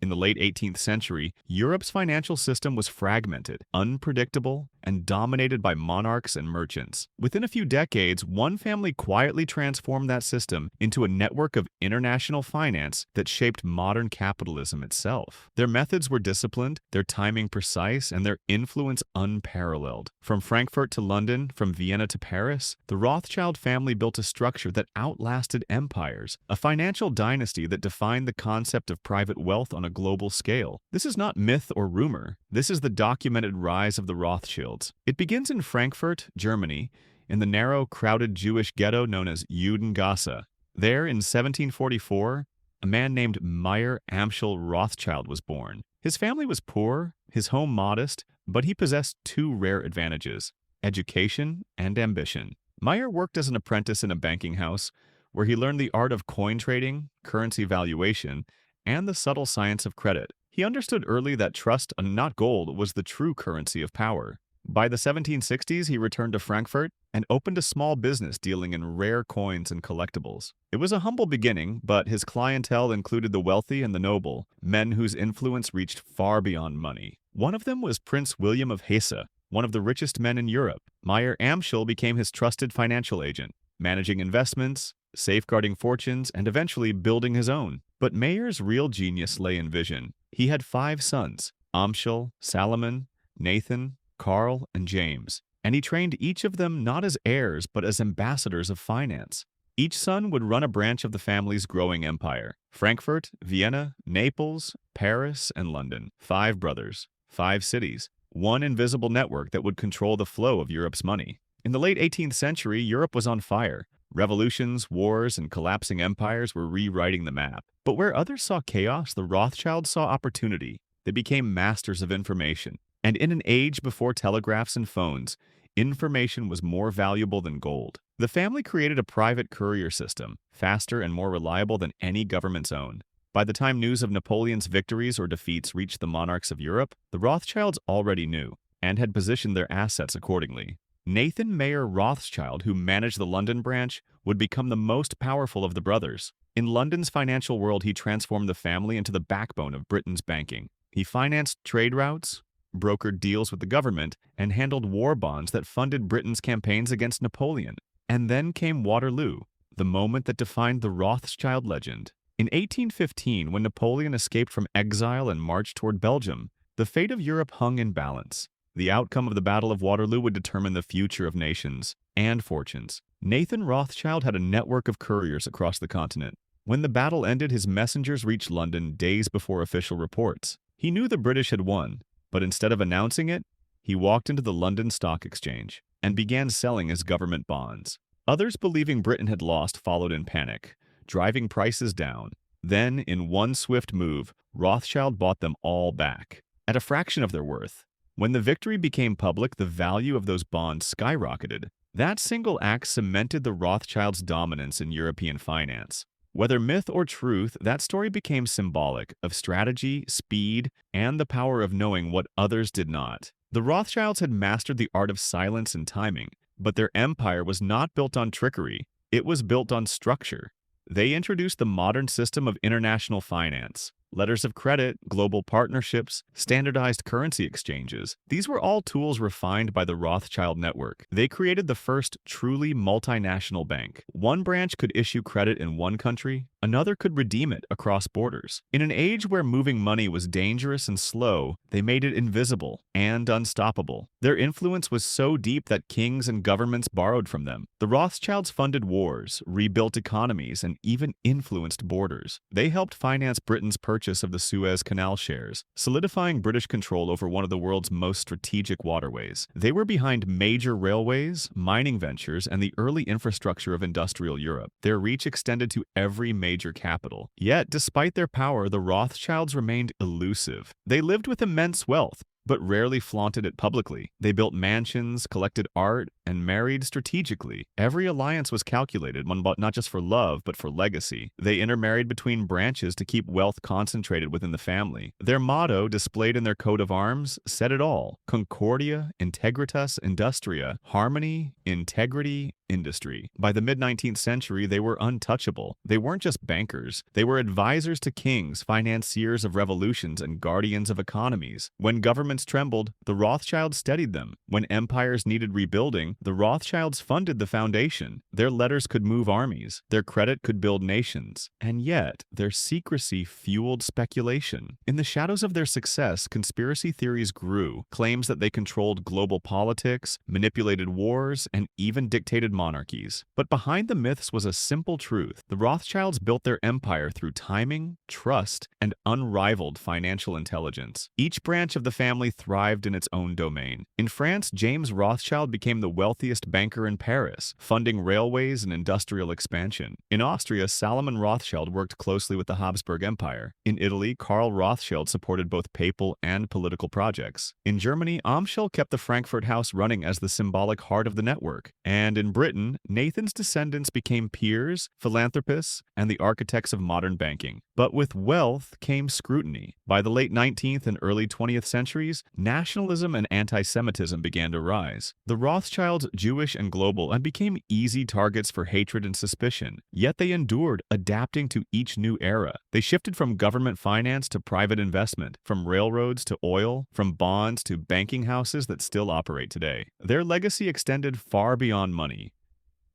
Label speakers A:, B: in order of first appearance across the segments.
A: In the late 18th century, Europe's financial system was fragmented, unpredictable, and dominated by monarchs and merchants. Within a few decades, one family quietly transformed that system into a network of international finance that shaped modern capitalism itself. Their methods were disciplined, their timing precise, and their influence unparalleled. From Frankfurt to London, from Vienna to Paris, the Rothschild family built a structure that outlasted empires, a financial dynasty that defined the concept of private wealth on a global scale. This is not myth or rumor. This is the documented rise of the Rothschilds. It begins in Frankfurt, Germany, in the narrow, crowded Jewish ghetto known as Judengasse. There, in 1744, a man named Mayer Amschel Rothschild was born. His family was poor, his home modest, but he possessed two rare advantages: education and ambition. Mayer worked as an apprentice in a banking house, where he learned the art of coin trading, currency valuation, and the subtle science of credit. He understood early that trust, and not gold, was the true currency of power. By the 1760s, he returned to Frankfurt and opened a small business dealing in rare coins and collectibles. It was a humble beginning, but his clientele included the wealthy and the noble, men whose influence reached far beyond money. One of them was Prince William of Hesse, one of the richest men in Europe. Mayer Amschel became his trusted financial agent, managing investments, safeguarding fortunes, and eventually building his own. But Mayer's real genius lay in vision. He had 5 sons: Amschel, Salomon, Nathan, Carl, and James, and he trained each of them not as heirs but as ambassadors of finance. Each son would run a branch of the family's growing empire: Frankfurt, Vienna, Naples, Paris, and London. 5 brothers, 5 cities, one invisible network that would control the flow of Europe's money. In the late 18th century, Europe was on fire. Revolutions, wars, and collapsing empires were rewriting the map. But where others saw chaos, the Rothschilds saw opportunity. They became masters of information. And in an age before telegraphs and phones, information was more valuable than gold. The family created a private courier system, faster and more reliable than any government's own. By the time news of Napoleon's victories or defeats reached the monarchs of Europe, the Rothschilds already knew and had positioned their assets accordingly. Nathan Mayer Rothschild, who managed the London branch, would become the most powerful of the brothers. In London's financial world, he transformed the family into the backbone of Britain's banking. He financed trade routes, brokered deals with the government, and handled war bonds that funded Britain's campaigns against Napoleon. And then came Waterloo, the moment that defined the Rothschild legend. In 1815, when Napoleon escaped from exile and marched toward Belgium, the fate of Europe hung in balance. The outcome of the Battle of Waterloo would determine the future of nations and fortunes. Nathan Rothschild had a network of couriers across the continent. When the battle ended, his messengers reached London days before official reports. He knew the British had won, but instead of announcing it, he walked into the London Stock Exchange and began selling his government bonds. Others, believing Britain had lost, followed in panic, driving prices down. Then, in one swift move, Rothschild bought them all back, at a fraction of their worth. When the victory became public, the value of those bonds skyrocketed. That single act cemented the Rothschilds' dominance in European finance. Whether myth or truth, that story became symbolic of strategy, speed, and the power of knowing what others did not. The Rothschilds had mastered the art of silence and timing, but their empire was not built on trickery. It was built on structure. They introduced the modern system of international finance. Letters of credit, global partnerships, standardized currency exchanges. These were all tools refined by the Rothschild network. They created the first truly multinational bank. One branch could issue credit in one country, another could redeem it across borders. In an age where moving money was dangerous and slow, they made it invisible and unstoppable. Their influence was so deep that kings and governments borrowed from them. The Rothschilds funded wars, rebuilt economies, and even influenced borders. They helped finance Britain's purchase of the Suez Canal shares, solidifying British control over one of the world's most strategic waterways. They were behind major railways, mining ventures, and the early infrastructure of industrial Europe. Their reach extended to every major capital. Yet, despite their power, the Rothschilds remained elusive. They lived with immense wealth, but rarely flaunted it publicly. They built mansions, collected art, and married strategically. Every alliance was calculated, one not just for love, but for legacy. They intermarried between branches to keep wealth concentrated within the family. Their motto, displayed in their coat of arms, said it all: Concordia, Integritas, Industria, harmony, integrity, industry. By the mid-19th century, they were untouchable. They weren't just bankers. They were advisors to kings, financiers of revolutions, and guardians of economies. When governments trembled, the Rothschilds steadied them. When empires needed rebuilding, the Rothschilds funded the foundation. Their letters could move armies. Their credit could build nations. And yet, their secrecy fueled speculation. In the shadows of their success, conspiracy theories grew. Claims that they controlled global politics, manipulated wars, and even dictated monarchies. But behind the myths was a simple truth. The Rothschilds built their empire through timing, trust, and unrivaled financial intelligence. Each branch of the family thrived in its own domain. In France, James Rothschild became the wealthiest banker in Paris, funding railways and industrial expansion. In Austria, Salomon Rothschild worked closely with the Habsburg Empire. In Italy, Karl Rothschild supported both papal and political projects. In Germany, Amschel kept the Frankfurt house running as the symbolic heart of the network. And in Britain, Nathan's descendants became peers, philanthropists, and the architects of modern banking. But with wealth came scrutiny. By the late 19th and early 20th centuries, nationalism and anti-Semitism began to rise. The Rothschilds, Jewish and global, and became easy targets for hatred and suspicion. Yet they endured, adapting to each new era. They shifted from government finance to private investment, from railroads to oil, from bonds to banking houses that still operate today. Their legacy extended far beyond money.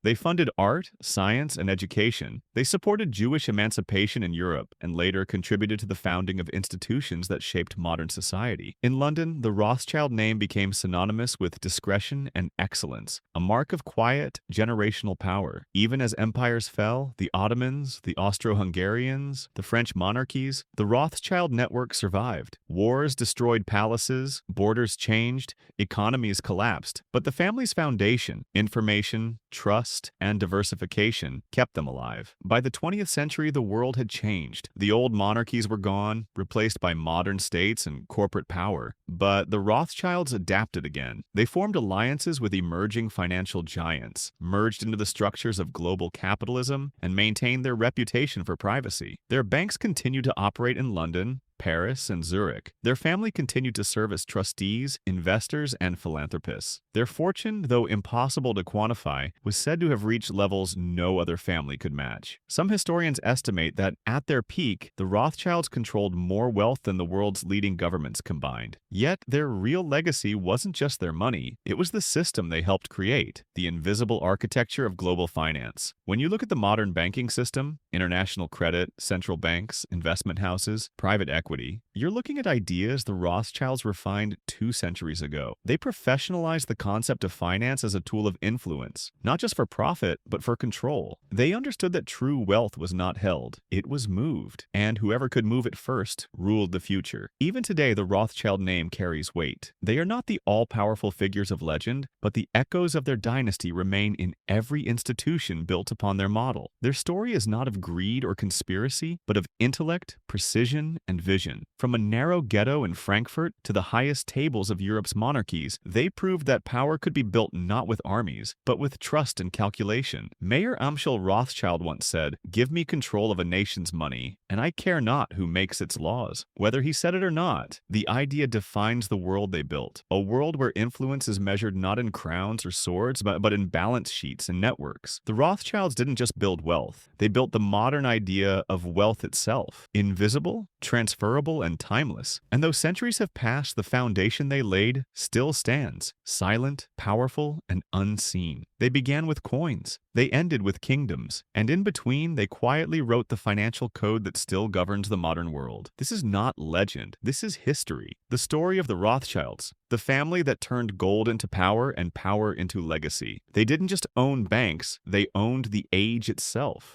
A: They funded art, science, and education. They supported Jewish emancipation in Europe and later contributed to the founding of institutions that shaped modern society. In London, the Rothschild name became synonymous with discretion and excellence, a mark of quiet, generational power. Even as empires fell, the Ottomans, the Austro-Hungarians, the French monarchies, the Rothschild network survived. Wars destroyed palaces, borders changed, economies collapsed, but the family's foundation, information, trust, and diversification kept them alive. By the 20th century, the world had changed. The old monarchies were gone, replaced by modern states and corporate power. But the Rothschilds adapted again. They formed alliances with emerging financial giants, merged into the structures of global capitalism, and maintained their reputation for privacy. Their banks continued to operate in London, Paris, and Zurich. Their family continued to serve as trustees, investors, and philanthropists. Their fortune, though impossible to quantify, was said to have reached levels no other family could match. Some historians estimate that, at their peak, the Rothschilds controlled more wealth than the world's leading governments combined. Yet, their real legacy wasn't just their money, it was the system they helped create, the invisible architecture of global finance. When you look at the modern banking system, international credit, central banks, investment houses, private equity, you're looking at ideas the Rothschilds refined 2 centuries ago. They professionalized the concept of finance as a tool of influence, not just for profit, but for control. They understood that true wealth was not held, it was moved, and whoever could move it first ruled the future. Even today, the Rothschild name carries weight. They are not the all-powerful figures of legend, but the echoes of their dynasty remain in every institution built upon their model. Their story is not of greed or conspiracy, but of intellect, precision, and vision. From a narrow ghetto in Frankfurt to the highest tables of Europe's monarchies, they proved that power could be built not with armies, but with trust and calculation. Mayer Amschel Rothschild once said, "Give me control of a nation's money, and I care not who makes its laws." Whether he said it or not, the idea defines the world they built, a world where influence is measured not in crowns or swords, but in balance sheets and networks. The Rothschilds didn't just build wealth, they built the modern idea of wealth itself, invisible, transferable, and timeless. And though centuries have passed, the foundation they laid still stands, silent, powerful, and unseen. They began with coins, they ended with kingdoms, and in between, they quietly wrote the financial code that still governs the modern world. This is not legend, this is history. The story of the Rothschilds, the family that turned gold into power and power into legacy. They didn't just own banks, they owned the age itself.